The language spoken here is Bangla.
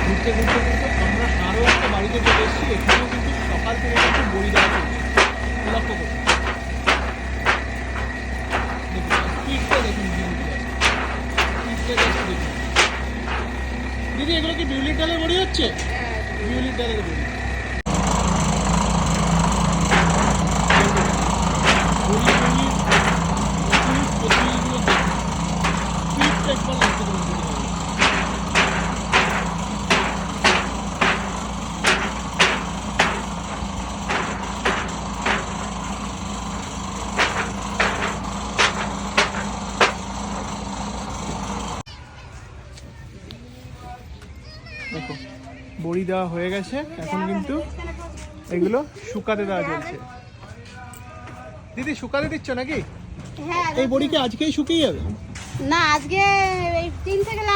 ঘুরতে ঘুরতে কিন্তু আমরা আরও একটা বাড়িতে চলে এসেছি। এখানেও কিন্তু সকাল থেকে কিন্তু বড়ি দেওয়া চলছে, লক্ষ্য করুন। দেখুন স্পিডটা দেখুন, স্পিডটা দেখুন। দিদি এগুলো কি বিউলির ডালের বড়ি হচ্ছে? বিউলির ডালের বড়ি। দেখো বড়ি দেওয়া হয়ে গেছে, এখন কিন্তু এগুলো শুকাতে দেওয়া চলছে। দিদি শুকাতে দিচ্ছ নাকি? হ্যাঁ, এই বড়ি কি আজকেই শুকিয়ে যাবে? না আজকে এই 3 থেকে